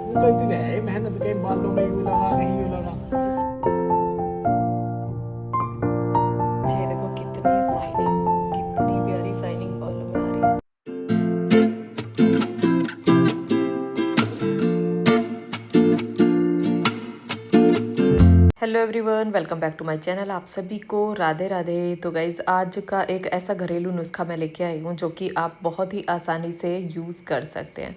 उनको इतनी है मेहनत, कहीं बालों में यूं लगा, कहीं यूं लगा। ये देखो कितनी शाइनिंग, कितनी प्यारी शाइनिंग बालों में आ रही है। Hello everyone, welcome back to my channel. आप सभी को राधे राधे। तो गाइज़, आज का एक ऐसा घरेलू नुस्खा मैं लेके आई हूँ जो कि आप बहुत ही आसानी से यूज़ कर सकते हैं।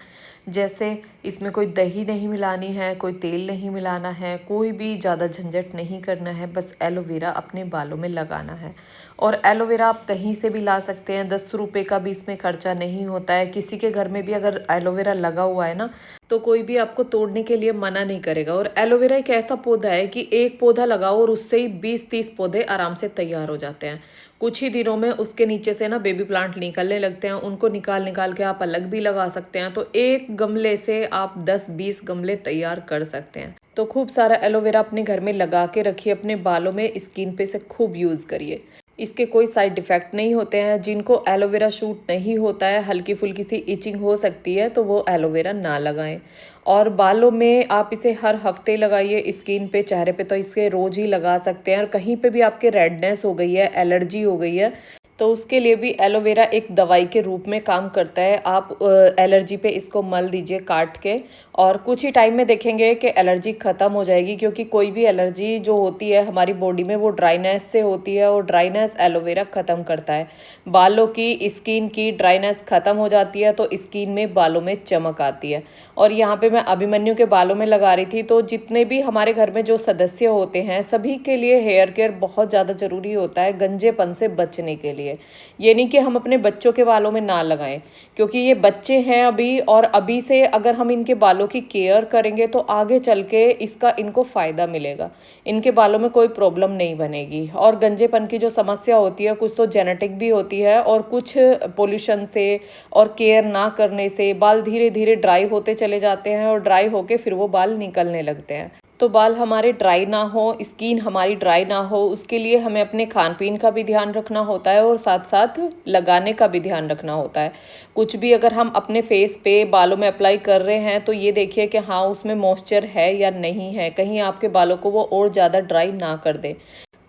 जैसे इसमें कोई दही नहीं मिलानी है, कोई तेल नहीं मिलाना है, कोई भी ज़्यादा झंझट नहीं करना है, बस एलोवेरा अपने बालों में लगाना है। और एलोवेरा आप कहीं से भी ला सकते हैं, 10 रुपये का भी इसमें खर्चा नहीं होता है। किसी के घर में भी अगर एलोवेरा लगा हुआ है ना, तो कोई भी आपको तोड़ने के लिए मना नहीं करेगा। और एलोवेरा एक ऐसा पौधा है कि एक पौधा लगाओ और उससे ही 20-30 पौधे आराम से तैयार हो जाते हैं। कुछ ही दिनों में उसके नीचे से ना बेबी प्लांट निकलने लगते हैं। उनको निकाल निकाल के आप अलग भी लगा सकते हैं। तो एक गमले से आप 10-20 गमले तैयार कर सकते हैं। तो खूब सारा एलोवेरा अपने घर में लगा के रखिए, अपने बालों में, स्किन पे से खूब यूज़ करिए। इसके कोई साइड इफ़ेक्ट नहीं होते हैं। जिनको एलोवेरा शूट नहीं होता है, हल्की फुल्की सी इचिंग हो सकती है, तो वो एलोवेरा ना लगाएं। और बालों में आप इसे हर हफ्ते लगाइए। स्किन पे, चेहरे पे तो इसे रोज़ ही लगा सकते हैं। और कहीं पे भी आपके रेडनेस हो गई है, एलर्जी हो गई है, तो उसके लिए भी एलोवेरा एक दवाई के रूप में काम करता है। आप एलर्जी पे इसको मल दीजिए काट के, और कुछ ही टाइम में देखेंगे कि एलर्जी ख़त्म हो जाएगी। क्योंकि कोई भी एलर्जी जो होती है हमारी बॉडी में, वो ड्राइनेस से होती है, और ड्राइनेस एलोवेरा ख़त्म करता है। बालों की, स्किन की ड्राइनेस ख़त्म हो जाती है तो स्किन में, बालों में चमक आती है। और यहाँ पे मैं अभिमन्यु के बालों में लगा रही थी। तो जितने भी हमारे घर में जो सदस्य होते हैं, सभी के लिए हेयर केयर बहुत ज़्यादा ज़रूरी होता है गंजेपन से बचने के लिए। ये नहीं कि हम अपने बच्चों के बालों में ना लगाएं, क्योंकि ये बच्चे हैं अभी, और अभी से अगर हम इनके बालों की केयर करेंगे तो आगे चल के इसका इनको फ़ायदा मिलेगा। इनके बालों में कोई प्रॉब्लम नहीं बनेगी। और गंजेपन की जो समस्या होती है, कुछ तो जेनेटिक भी होती है, और कुछ पोल्यूशन से और केयर ना करने से बाल धीरे धीरे ड्राई होते चले जाते हैं, और ड्राई होके फिर वो बाल निकलने लगते हैं। तो बाल हमारे ड्राई ना हो, स्किन हमारी ड्राई ना हो, उसके लिए हमें अपने खान पीन का भी ध्यान रखना होता है, और साथ साथ लगाने का भी ध्यान रखना होता है। कुछ भी अगर हम अपने फेस पे, बालों में अप्लाई कर रहे हैं, तो ये देखिए कि हाँ, उसमें मॉइस्चर है या नहीं है, कहीं आपके बालों को वो और ज़्यादा ड्राई ना कर दे।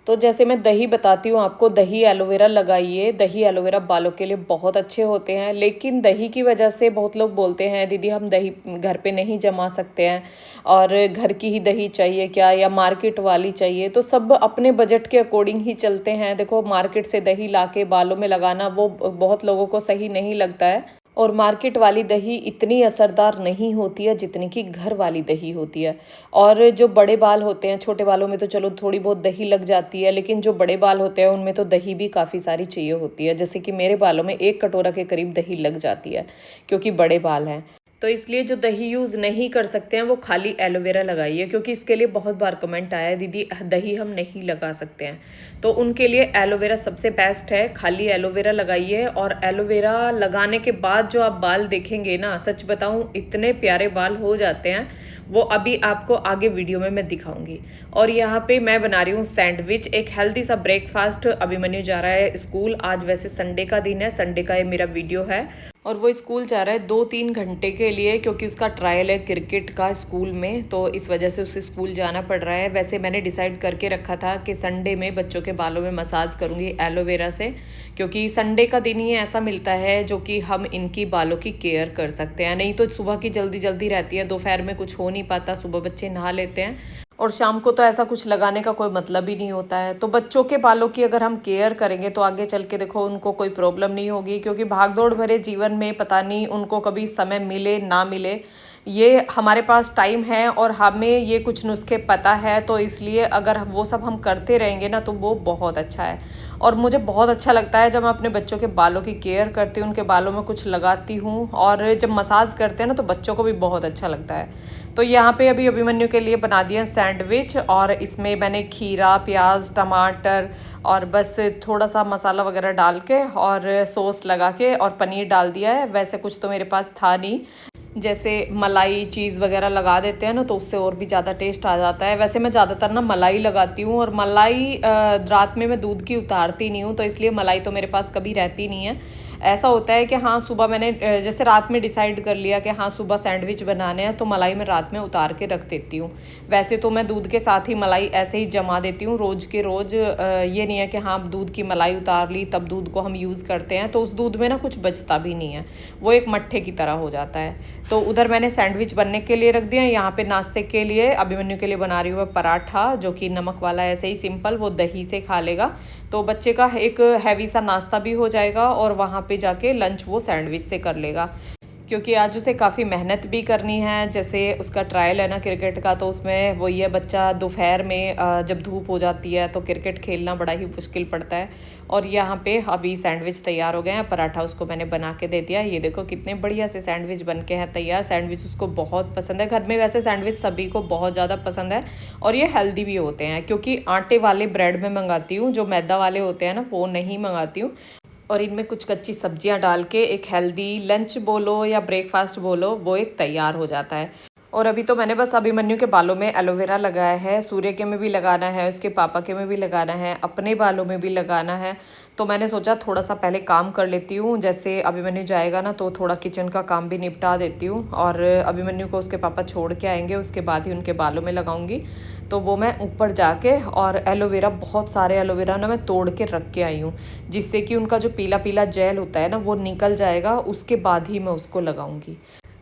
तो जैसे मैं दही बताती हूँ आपको, दही एलोवेरा लगाइए। दही एलोवेरा बालों के लिए बहुत अच्छे होते हैं। लेकिन दही की वजह से बहुत लोग बोलते हैं, दीदी हम दही घर पे नहीं जमा सकते हैं, और घर की ही दही चाहिए क्या, या मार्केट वाली चाहिए। तो सब अपने बजट के अकॉर्डिंग ही चलते हैं। देखो, मार्केट से दही लाके बालों में लगाना वो बहुत लोगों को सही नहीं लगता है। और मार्केट वाली दही इतनी असरदार नहीं होती है जितनी कि घर वाली दही होती है। और जो बड़े बाल होते हैं, छोटे बालों में तो चलो थोड़ी बहुत दही लग जाती है, लेकिन जो बड़े बाल होते हैं उनमें तो दही भी काफ़ी सारी चाहिए होती है। जैसे कि मेरे बालों में 1 कटोरा के करीब दही लग जाती है, क्योंकि बड़े बाल हैं। तो इसलिए जो दही यूज़ नहीं कर सकते हैं, वो खाली एलोवेरा लगाइए। क्योंकि इसके लिए बहुत बार कमेंट आया है, दीदी दही हम नहीं लगा सकते हैं। तो उनके लिए एलोवेरा सबसे बेस्ट है। खाली एलोवेरा लगाइए, और एलोवेरा लगाने के बाद जो आप बाल देखेंगे ना, सच बताऊं, इतने प्यारे बाल हो जाते हैं। वो अभी आपको आगे वीडियो में मैं दिखाऊंगी। और यहाँ पे मैं बना रही हूँ सैंडविच, एक हेल्दी सा ब्रेकफास्ट। अभिमन्यु जा रहा है स्कूल। आज वैसे संडे का दिन है, संडे का ये मेरा वीडियो है। और वो स्कूल जा रहा है 2-3 घंटे के लिए, क्योंकि उसका ट्रायल है क्रिकेट का स्कूल में, तो इस वजह से उसे स्कूल जाना पड़ रहा है। वैसे मैंने डिसाइड करके रखा था कि संडे में बच्चों के बालों में मसाज करूँगी एलोवेरा से, क्योंकि संडे का दिन ही ऐसा मिलता है जो कि हम इनकी बालों की केयर कर सकते हैं। नहीं तो सुबह की जल्दी जल्दी रहती है, दोपहर में कुछ हो नहीं पाता, सुबह बच्चे नहा लेते हैं, और शाम को तो ऐसा कुछ लगाने का कोई मतलब ही नहीं होता है। तो बच्चों के बालों की अगर हम केयर करेंगे तो आगे चल के देखो उनको कोई प्रॉब्लम नहीं होगी। क्योंकि भागदौड़ भरे जीवन में पता नहीं उनको कभी समय मिले ना मिले, ये हमारे पास टाइम है और हमें ये कुछ नुस्खे पता है। तो इसलिए अगर वो सब हम करते रहेंगे ना, तो वो बहुत अच्छा है। और मुझे बहुत अच्छा लगता है जब मैं अपने बच्चों के बालों की केयर करती हूँ, उनके बालों में कुछ लगाती हूँ, और जब मसाज करते हैं ना, तो बच्चों को भी बहुत अच्छा लगता है। तो यहाँ पे अभी अभिमन्यु के लिए बना दिया सैंडविच, और इसमें मैंने खीरा, प्याज, टमाटर, और बस थोड़ा सा मसाला वगैरह डाल के और सॉस लगा के और पनीर डाल दिया है। वैसे कुछ तो मेरे पास था नहीं, जैसे मलाई चीज़ वगैरह लगा देते हैं ना, तो उससे और भी ज़्यादा टेस्ट आ जाता है। वैसे मैं ज़्यादातर ना मलाई लगाती हूँ, और मलाई रात में मैं दूध की उतारती नहीं हूँ, तो इसलिए मलाई तो मेरे पास कभी रहती नहीं है। ऐसा होता है कि हाँ सुबह मैंने जैसे रात में डिसाइड कर लिया कि हाँ सुबह सैंडविच बनाने हैं, तो मलाई मैं रात में उतार के रख देती हूँ। वैसे तो मैं दूध के साथ ही मलाई ऐसे ही जमा देती हूँ रोज़ के रोज़। ये नहीं है कि हाँ दूध की मलाई उतार ली तब दूध को हम यूज़ करते हैं, तो उस दूध में ना कुछ बचता भी नहीं है, वो एक मट्ठे की तरह हो जाता है। तो उधर मैंने सैंडविच बनने के लिए रख दिया। यहाँ पे नाश्ते के लिए अभिमन्यु के लिए बना रही हूँ मैं पराठा, जो कि नमक वाला ऐसे ही सिंपल, वो दही से खा लेगा। तो बच्चे का एक हैवी सा नाश्ता भी हो जाएगा और वहाँ पे जाके लंच वो सैंडविच से कर लेगा, क्योंकि आज उसे काफ़ी मेहनत भी करनी है। जैसे उसका ट्रायल है ना क्रिकेट का, तो उसमें वो ये बच्चा दोपहर में जब धूप हो जाती है तो क्रिकेट खेलना बड़ा ही मुश्किल पड़ता है। और यहाँ पे अभी सैंडविच तैयार हो गए हैं, पराठा उसको मैंने बना के दे दिया। ये देखो कितने बढ़िया से सैंडविच बन के हैं तैयार। सैंडविच उसको बहुत पसंद है, घर में वैसे सैंडविच सभी को बहुत ज़्यादा पसंद है और ये हेल्दी भी होते हैं, क्योंकि आटे वाले ब्रेड में मंगाती हूँ, जो मैदा वाले होते हैं ना वो नहीं मंगाती हूँ। और इनमें कुछ कच्ची सब्जियां डाल के एक हेल्दी लंच बोलो या ब्रेकफास्ट बोलो, वो एक तैयार हो जाता है। और अभी तो मैंने बस अभिमन्यु के बालों में एलोवेरा लगाया है, सूर्य के में भी लगाना है, उसके पापा के में भी लगाना है, अपने बालों में भी लगाना है। तो मैंने सोचा थोड़ा सा पहले काम कर लेती हूँ, जैसे अभिमन्यु जाएगा ना तो थोड़ा किचन का काम भी निपटा देती हूँ। और अभिमन्यु को उसके पापा छोड़ के आएंगे, उसके बाद ही उनके बालों में लगाऊंगी। तो वो मैं ऊपर जाके, और एलोवेरा बहुत सारे एलोवेरा ना मैं तोड़ के रख के आई हूँ, जिससे कि उनका जो पीला पीला जेल होता है ना वो निकल जाएगा, उसके बाद ही मैं उसको लगाऊंगी।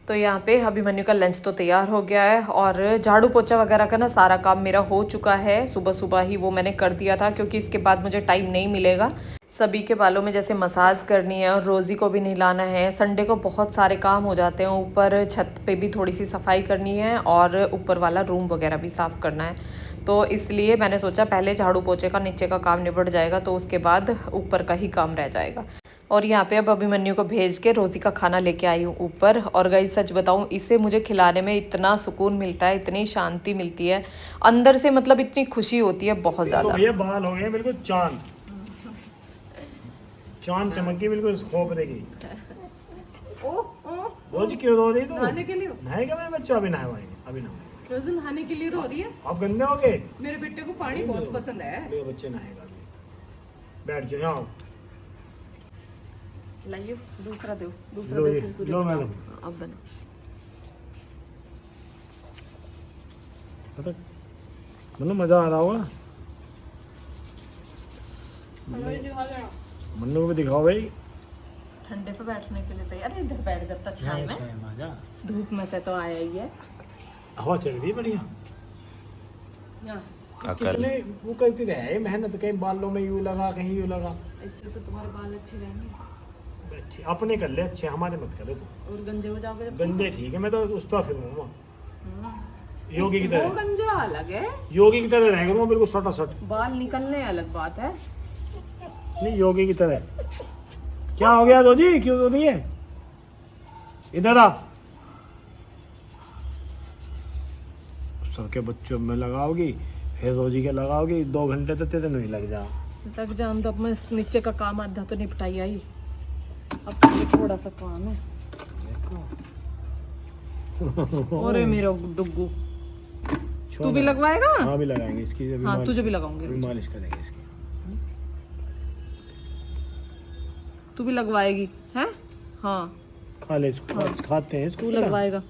तो यहाँ पे अभिमन्यु का लंच तो तैयार हो गया है और झाड़ू पोछा वगैरह का ना सारा काम मेरा हो चुका है। सुबह सुबह ही वो मैंने कर दिया था, क्योंकि इसके बाद मुझे टाइम नहीं मिलेगा। सभी के बालों में जैसे मसाज करनी है और रोज़ी को भी नहलाना है। संडे को बहुत सारे काम हो जाते हैं, ऊपर छत पे भी थोड़ी सी सफाई करनी है और ऊपर वाला रूम वगैरह भी साफ़ करना है। तो इसलिए मैंने सोचा पहले झाड़ू पोछे का नीचे का काम निपट जाएगा, तो उसके बाद ऊपर का ही काम रह जाएगा। और यहाँ पे अब अभिमन्यु को भेज के रोज़ी का खाना लेके आई हूँ ऊपर। और गाइस सच बताऊँ, इसे मुझे खिलाने में इतना सुकून मिलता है, इतनी शांति मिलती है अंदर से, मतलब इतनी खुशी होती है बहुत ज़्यादा। ये बाल हो गए बिल्कुल चांद चांद चमक के, बिल्कुल खोप देगी। रोजी क्यों रो रही तू? नहाने के लिए नहाएगा मेरे बच्चा? अभी नहवाएंगे, अभी नहाएंगे। रोज़ नहाने के लिए रो रही है। आप गंदे हो गए? मेरे बेटे को पानी बहुत पसंद है। मेरे बच्चे नहाएगा अभी। बैठ जाओ, यहाँ आओ। लाइए दूसरा दो, लो ये, लो मैडम। अब बनो। मतलब मजा आ रहा होगा। मन्नू को भी दिखाओ भाई। ठंडे पे बैठने के लिए तैयार। अरे इधर बैठ जाता छाया में, धूप में से तो आया ही है। हवा चल रही है बढ़िया। कितने वो करती रहे मेहनत, कहीं बालों में यूं लगा, कहीं यूं लगा। इससे तो तुम्हारे बाल अच्छे रहेंगे। अच्छे अपने कर ले, अच्छे हमारे मत करे तू। और गंजे हो जाओगे। गंदे ठीक है, मैं तो उस तरह फिर हूँ योगी की वो तरह। गंजा अलग है, योगी की तरह रह करूँ बिल्कुल सटा सट। बाल निकलने अलग बात है। नहीं योगी की तरह। क्या हो गया रोजी, क्यों रो रही है? इधर आ। सबके बच्चों में लगाओगी, फिर रोजी के लगाओगी, 2 घंटे तो तेरे नहीं लग जा। तक जान तो मैं नीचे का काम आधा तो निपटाई आई, अब तो थोड़ा सा काम है। और मेरा डुग्गू, तू भी लगवाएगा? हाँ भी लगाएंगे इसकी। हाँ तुझे भी लगाऊंगी, मालिश करेंगे इसकी। तू भी लगवाएगी हैं? हाँ खा ले इसको। हाँ। खाते हैं इसको। तू लगवाएगा?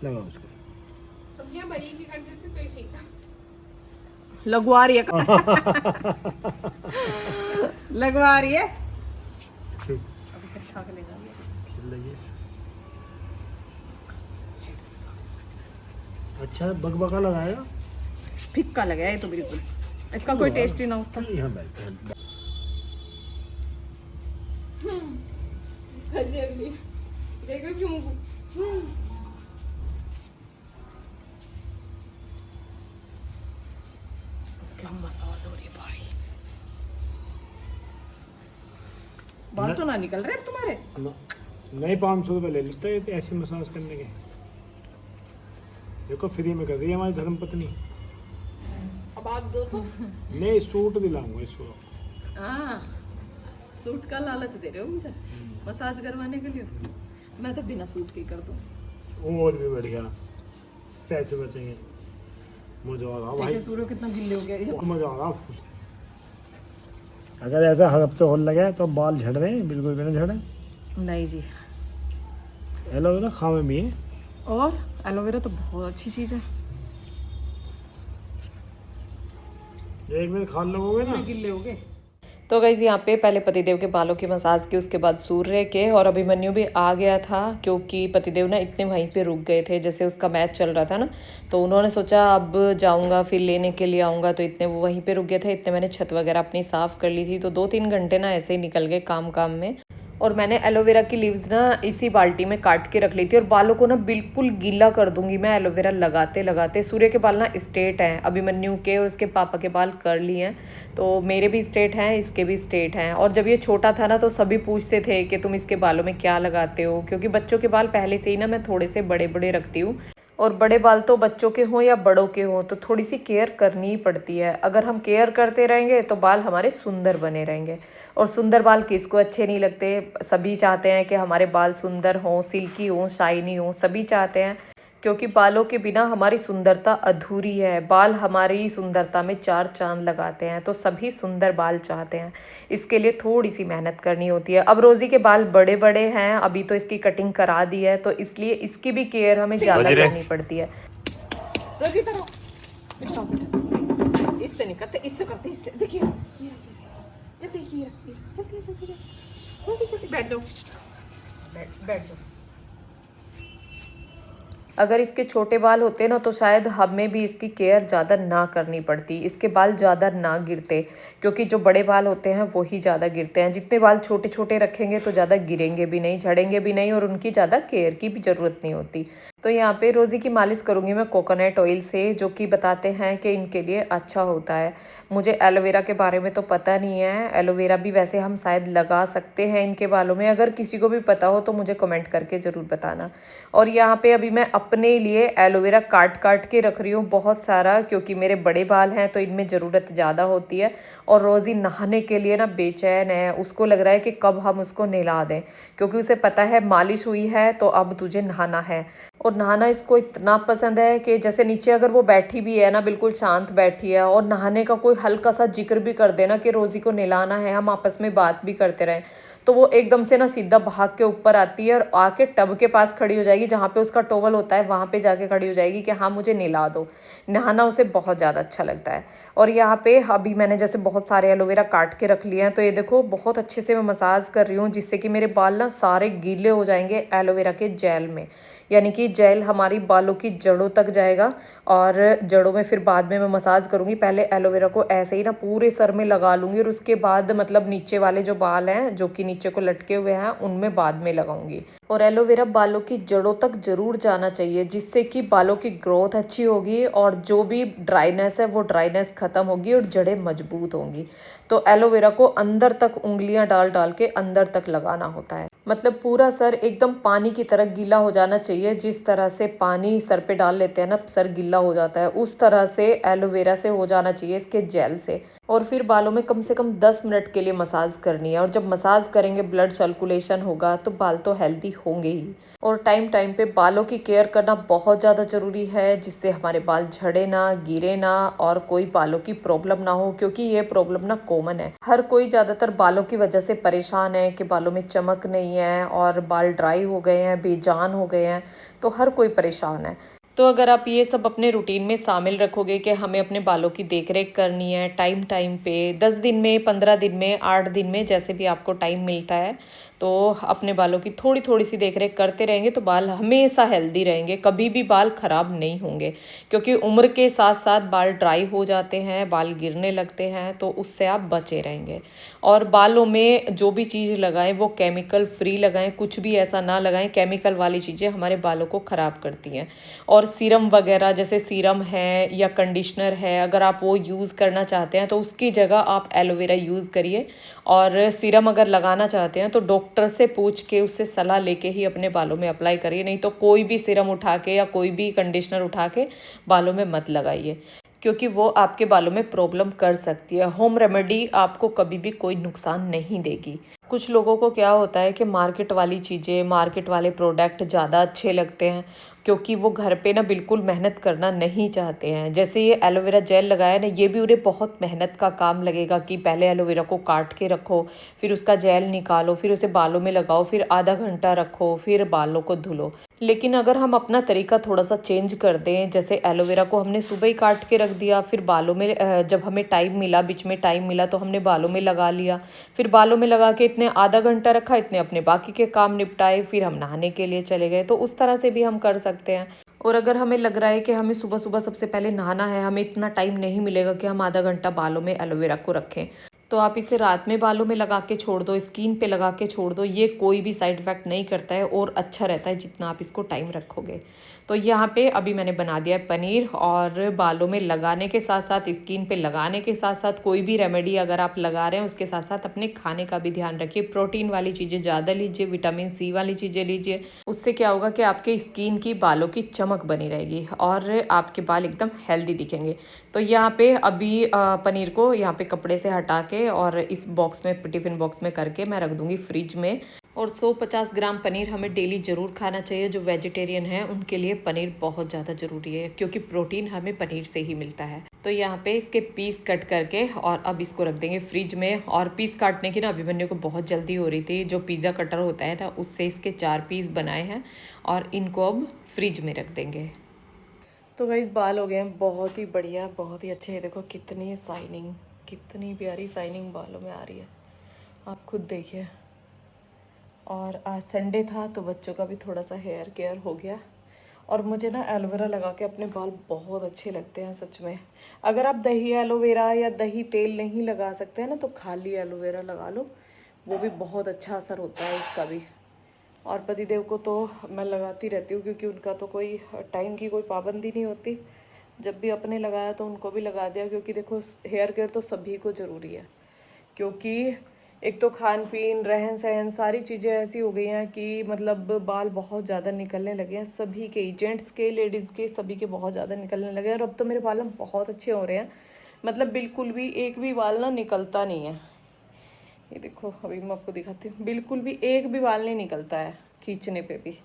लगाओ उसको। लगवा रही है लगवा रही है। अब इसे उठा के ले जाओगे। अच्छा बकबका लगाएगा? फिक्का लगाया ये तो बिल्कुल, इसका कोई टेस्ट ही ना होता। यहाँ बैठ। देखो इसके मुंह को। क्या मसाज हो रही है भाई। बाल तो ना निकल रहे तुम्हारे? नहीं 500 रुपये ले लेते हैं ऐसी मसाज करने के। देखो फ्री में कर रही है हमारी धर्मपत्नी। अब आप दो तो। नहीं सूट दिलाऊंगा इसको। हाँ सूट का लालच दे रहे हो मुझे मसाज करवाने के लिए? मैं तो बिना सूट के कर दूँ। और भी बढ़िया, पैसे बचेंगे। मजा आ रहा भाई। सूर्य कितना गिल्ले हो गया। मजा आ रहा। अगर ऐसा हर हफ्ते होने लगे तो बाल झड़ रहे हैं, बिल्कुल भी नहीं झड़े। नहीं जी। एलोवेरा खावे भी है। और एलोवेरा तो बहुत अच्छी चीज़ है। एक बार खा लोगे ना गिल्ले हो गए। तो गाइज़ यहाँ पे पहले पतिदेव के बालों की मसाज की, उसके बाद सूर्य के, और अभिमन्यु भी आ गया था क्योंकि पतिदेव ना इतने वहीं पे रुक गए थे, जैसे उसका मैच चल रहा था ना, तो उन्होंने सोचा अब जाऊंगा फिर लेने के लिए आऊँगा, तो इतने वो वहीं पे रुक गए थे। इतने मैंने छत वगैरह अपनी साफ़ कर ली थी, तो 2-3 घंटे ना ऐसे ही निकल गए काम काम में। और मैंने एलोवेरा की लीव्स ना इसी बाल्टी में काट के रख ली थी, और बालों को ना बिल्कुल गीला कर दूंगी मैं एलोवेरा लगाते लगाते। सूर्य के बाल ना स्ट्रेट हैं, अभिमन्यु के और उसके पापा के बाल कर्ली हैं, तो मेरे भी स्ट्रेट हैं, इसके भी स्ट्रेट हैं। और जब ये छोटा था ना तो सभी पूछते थे कि तुम इसके बालों में क्या लगाते हो, क्योंकि बच्चों के बाल पहले से ही ना मैं थोड़े से बड़े बड़े रखती हूँ, और बड़े बाल तो बच्चों के हों या बड़ों के हों तो थोड़ी सी केयर करनी ही पड़ती है। अगर हम केयर करते रहेंगे तो बाल हमारे सुंदर बने रहेंगे, और सुंदर बाल किसको अच्छे नहीं लगते। सभी चाहते हैं कि हमारे बाल सुंदर हों, सिल्की हों, शाइनी हों, सभी चाहते हैं, क्योंकि बालों के बिना हमारी सुंदरता अधूरी है। बाल हमारी सुंदरता में 4 चांद लगाते हैं, तो सभी सुंदर बाल चाहते हैं। इसके लिए थोड़ी सी मेहनत करनी होती है। अब रोज़ी के बाल बड़े बड़े हैं, अभी तो इसकी कटिंग करा दी है, तो इसलिए इसकी भी केयर हमें ज़्यादा करनी पड़ती है। रोजी इधर आओ। इससे नहीं करते, इससे करते, इससे देखिए जल्दी जल्दी जल्दी जल्दी जल्दी बैठ जाओ, बैठ जाओ। अगर इसके छोटे बाल होते ना तो शायद हमें भी इसकी केयर ज़्यादा ना करनी पड़ती, इसके बाल ज़्यादा ना गिरते, क्योंकि जो बड़े बाल होते हैं वो ही ज़्यादा गिरते हैं। जितने बाल छोटे छोटे रखेंगे तो ज़्यादा गिरेंगे भी नहीं, झड़ेंगे भी नहीं, और उनकी ज़्यादा केयर की भी ज़रूरत नहीं होती। तो यहाँ पे रोज़ी की मालिश करूँगी मैं कोकोनट ऑयल से, जो कि बताते हैं कि इनके लिए अच्छा होता है। मुझे एलोवेरा के बारे में तो पता नहीं है, एलोवेरा भी वैसे हम शायद लगा सकते हैं इनके बालों में। अगर किसी को भी पता हो तो मुझे कमेंट करके ज़रूर बताना। और यहाँ पे अभी मैं अपने लिए एलोवेरा काट काट के रख रही हूँ बहुत सारा, क्योंकि मेरे बड़े बाल हैं तो इनमें ज़रूरत ज़्यादा होती है। और रोज़ी नहाने के लिए ना बेचैन है, उसको लग रहा है कि कब हम उसको नहला दें, क्योंकि उसे पता है मालिश हुई है तो अब तुझे नहाना है। और नहाना इसको इतना पसंद है कि जैसे नीचे अगर वो बैठी भी है ना, बिल्कुल शांत बैठी है, और नहाने का कोई हल्का सा जिक्र भी कर देना कि रोज़ी को नहलाना है, हम आपस में बात भी करते रहें, तो वो एकदम से ना सीधा भाग के ऊपर आती है और आके टब के पास खड़ी हो जाएगी, जहाँ पे उसका टॉवल होता है वहाँ पे जाके खड़ी हो जाएगी कि हाँ मुझे नहला दो। नहाना उसे बहुत ज़्यादा अच्छा लगता है। और यहाँ पे अभी मैंने जैसे बहुत सारे एलोवेरा काट के रख लिए हैं, तो ये देखो बहुत अच्छे से मैं मसाज कर रही हूँ, जिससे कि मेरे बाल ना सारे गीले हो जाएंगे एलोवेरा के जेल में। यानी कि जेल हमारी बालों की जड़ों तक जाएगा, और जड़ों में फिर बाद में मैं मसाज करूँगी। पहले एलोवेरा को ऐसे ही ना पूरे सर में लगा लूँगी, और उसके बाद मतलब नीचे वाले जो बाल हैं जो कि नीचे को लटके हुए हैं उनमें बाद में लगाऊंगी। और एलोवेरा बालों की जड़ों तक जरूर जाना चाहिए, जिससे कि बालों की ग्रोथ अच्छी होगी, और जो भी ड्राइनेस है वो ड्राइनेस खत्म होगी और जड़ें मजबूत होंगी। तो एलोवेरा को अंदर तक उंगलियां डाल डाल के अंदर तक लगाना होता है, मतलब पूरा सर एकदम पानी की तरह गीला हो जाना चाहिए। जिस तरह से पानी सर पे डाल लेते हैं ना, सर गीला हो जाता है, उस तरह से एलोवेरा से हो जाना चाहिए, इसके जेल से। और फिर बालों में कम से कम 10 मिनट के लिए मसाज करनी है, और जब मसाज करेंगे ब्लड सर्कुलेशन होगा तो बाल तो हेल्दी होंगे ही। और टाइम टाइम पे बालों की केयर करना बहुत ज़्यादा ज़रूरी है, जिससे हमारे बाल झड़े ना, गिरे ना, और कोई बालों की प्रॉब्लम ना हो, क्योंकि ये प्रॉब्लम ना कॉमन है। हर कोई ज़्यादातर बालों की वजह से परेशान है कि बालों में चमक नहीं है और बाल ड्राई हो गए हैं, बेजान हो गए हैं, तो हर कोई परेशान है। तो अगर आप ये सब अपने रूटीन में शामिल रखोगे कि हमें अपने बालों की देखरेख करनी है टाइम टाइम पे, 10 दिन में, 15 दिन में, 8 दिन में, जैसे भी आपको टाइम मिलता है, तो अपने बालों की थोड़ी थोड़ी सी देखरेख करते रहेंगे तो बाल हमेशा हेल्दी रहेंगे, कभी भी बाल ख़राब नहीं होंगे। क्योंकि उम्र के साथ साथ बाल ड्राई हो जाते हैं, बाल गिरने लगते हैं, तो उससे आप बचे रहेंगे। और बालों में जो भी चीज़ लगाएं वो केमिकल फ्री लगाएं, कुछ भी ऐसा ना लगाएं, केमिकल वाली चीज़ें हमारे बालों को ख़राब करती हैं। और सीरम वगैरह, जैसे सीरम है या कंडीशनर है, अगर आप वो यूज़ करना चाहते हैं तो उसकी जगह आप एलोवेरा यूज़ करिए। और सीरम अगर लगाना चाहते हैं तो डॉक्टर से पूछ के, उससे सलाह लेके ही अपने बालों में अप्लाई करिए, नहीं तो कोई भी सीरम उठा के या कोई भी कंडीशनर उठा के बालों में मत लगाइए। क्योंकि वो आपके बालों में प्रॉब्लम कर सकती है। होम रेमेडी आपको कभी भी कोई नुकसान नहीं देगी। कुछ लोगों को क्या होता है कि मार्केट वाली चीज़ें, मार्केट वाले प्रोडक्ट ज़्यादा अच्छे लगते हैं, क्योंकि वो घर पे ना बिल्कुल मेहनत करना नहीं चाहते हैं। जैसे ये एलोवेरा जेल लगाया ना, ये भी उन्हें बहुत मेहनत का काम लगेगा कि पहले एलोवेरा को काट के रखो, फिर उसका जेल निकालो, फिर उसे बालों में लगाओ, फिर आधा घंटा रखो, फिर बालों को धुलो। लेकिन अगर हम अपना तरीका थोड़ा सा चेंज कर दें, जैसे एलोवेरा को हमने सुबह ही काट के रख दिया, फिर बालों में जब हमें टाइम मिला, बीच में टाइम मिला तो हमने बालों में लगा लिया, फिर बालों में लगा के इतने आधा घंटा रखा, इतने अपने बाकी के काम निपटाए, फिर हम नहाने के लिए चले गए। तो उस तरह से भी हम कर सकते हैं। और अगर हमें लग रहा है कि हमें सुबह सुबह सबसे पहले नहाना है, हमें इतना टाइम नहीं मिलेगा कि हम आधा घंटा बालों में एलोवेरा को रखें, तो आप इसे रात में बालों में लगा के छोड़ दो, स्किन पे लगा के छोड़ दो। ये कोई भी साइड इफ़ेक्ट नहीं करता है और अच्छा रहता है जितना आप इसको टाइम रखोगे। तो यहाँ पे अभी मैंने बना दिया है पनीर, और बालों में लगाने के साथ साथ, स्किन पे लगाने के साथ साथ, कोई भी रेमेडी अगर आप लगा रहे हैं उसके साथ साथ अपने खाने का भी ध्यान रखिए। प्रोटीन वाली चीज़ें ज़्यादा लीजिए, विटामिन सी वाली चीज़ें लीजिए। उससे क्या होगा कि आपके स्किन की, बालों की चमक बनी रहेगी और आपके बाल एकदम हेल्दी दिखेंगे। तो यहाँ पे अभी पनीर को यहाँ पे कपड़े से हटा के और इस बॉक्स में, टिफ़िन बॉक्स में करके मैं रख दूँगी फ्रिज में। और 150 ग्राम पनीर हमें डेली ज़रूर खाना चाहिए। जो वेजिटेरियन है उनके लिए पनीर बहुत ज़्यादा ज़रूरी है, क्योंकि प्रोटीन हमें पनीर से ही मिलता है। तो यहाँ पे इसके पीस कट करके और अब इसको रख देंगे फ्रिज में। और पीस काटने की ना अभिमन्यु को बहुत जल्दी हो रही थी। जो पिज़्ज़ा कटर होता है ना, उससे इसके 4 पीस बनाए हैं और इनको अब फ्रिज में रख देंगे। तो गाइस बाल हो गए हैं बहुत ही बढ़िया, बहुत ही अच्छे हैं। देखो कितनी शाइनिंग, कितनी प्यारी शाइनिंग बालों में आ रही है, आप खुद देखिए। और आज संडे था तो बच्चों का भी थोड़ा सा हेयर केयर हो गया। और मुझे ना एलोवेरा लगा के अपने बाल बहुत अच्छे लगते हैं सच में। अगर आप दही एलोवेरा या दही तेल नहीं लगा सकते हैं ना, तो खाली एलोवेरा लगा लो, वो भी बहुत अच्छा असर होता है उसका भी। और पतिदेव को तो मैं लगाती रहती हूँ, क्योंकि उनका तो कोई टाइम की कोई पाबंदी नहीं होती। जब भी अपने लगाया तो उनको भी लगा दिया, क्योंकि देखो हेयर केयर तो सभी को ज़रूरी है। क्योंकि एक तो खान पीन, रहन सहन, सारी चीज़ें ऐसी हो गई हैं कि मतलब बाल बहुत ज़्यादा निकलने लगे हैं सभी के, जेंट्स के, लेडीज़ के, सभी के बहुत ज़्यादा निकलने लगे हैं। और अब तो मेरे बाल बहुत अच्छे हो रहे हैं, मतलब बिल्कुल भी एक भी बाल ना निकलता नहीं है। ये देखो अभी मैं आपको दिखाती हूँ, बिल्कुल भी एक भी बाल नहीं निकलता है, खींचने पे भी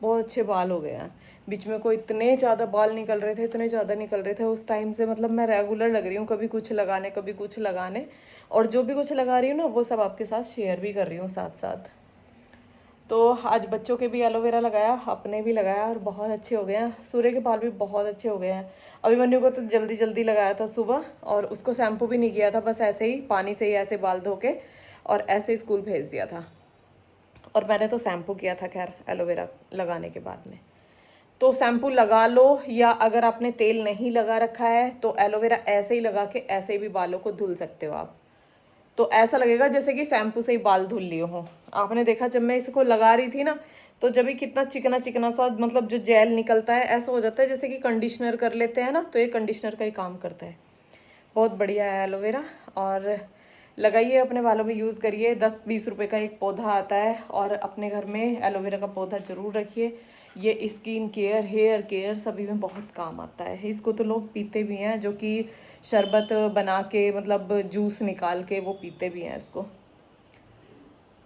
बहुत अच्छे बाल हो गए हैं। बीच में कोई इतने ज़्यादा बाल निकल रहे थे, इतने ज़्यादा निकल रहे थे, उस टाइम से मतलब मैं रेगुलर लग रही हूँ, कभी कुछ लगाने कभी कुछ लगाने। और जो भी कुछ लगा रही हूँ ना, वो सब आपके साथ शेयर भी कर रही हूँ साथ साथ। तो आज बच्चों के भी एलोवेरा लगाया, अपने भी लगाया और बहुत अच्छे हो गए हैं। सूर्य के बाल भी बहुत अच्छे हो गए हैं। अभिमन्यु को तो जल्दी जल्दी लगाया था सुबह, और उसको शैम्पू भी नहीं किया था, बस ऐसे ही पानी से ही ऐसे बाल धो के और ऐसे ही स्कूल भेज दिया था। और मैंने तो शैम्पू किया था खैर एलोवेरा लगाने के बाद में। तो शैम्पू लगा लो, या अगर आपने तेल नहीं लगा रखा है तो एलोवेरा ऐसे ही लगा के ऐसे भी बालों को धुल सकते हो आप। तो ऐसा लगेगा जैसे कि शैम्पू से ही बाल धुल लिए हों। आपने देखा जब मैं इसको लगा रही थी ना, तो जब भी कितना चिकना चिकना सा, मतलब जो जेल निकलता है, ऐसा हो जाता है जैसे कि कंडीशनर कर लेते हैं ना, तो ये कंडीशनर का ही काम करता है। बहुत बढ़िया है एलोवेरा, और लगाइए अपने बालों में, यूज़ करिए। 10-20 रुपए का एक पौधा आता है, और अपने घर में एलोवेरा का पौधा ज़रूर रखिए। ये स्किन केयर, हेयर केयर सभी में बहुत काम आता है। इसको तो लोग पीते भी हैं, जो कि शरबत बना के, मतलब जूस निकाल के वो पीते भी हैं इसको।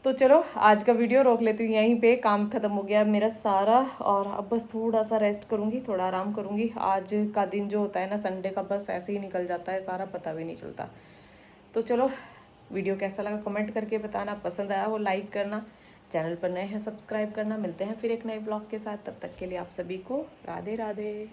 तो चलो आज का वीडियो रोक लेती हूँ यहीं पे, काम ख़त्म हो गया मेरा सारा, और अब बस थोड़ा सा रेस्ट करूँगी, थोड़ा आराम करूँगी। आज का दिन जो होता है ना संडे का, बस ऐसे ही निकल जाता है सारा, पता भी नहीं चलता। तो चलो वीडियो कैसा लगा कमेंट करके बताना, पसंद आया हो लाइक करना, चैनल पर नए हैं सब्सक्राइब करना। मिलते हैं फिर एक नए ब्लॉग के साथ, तब तक के लिए आप सभी को राधे राधे।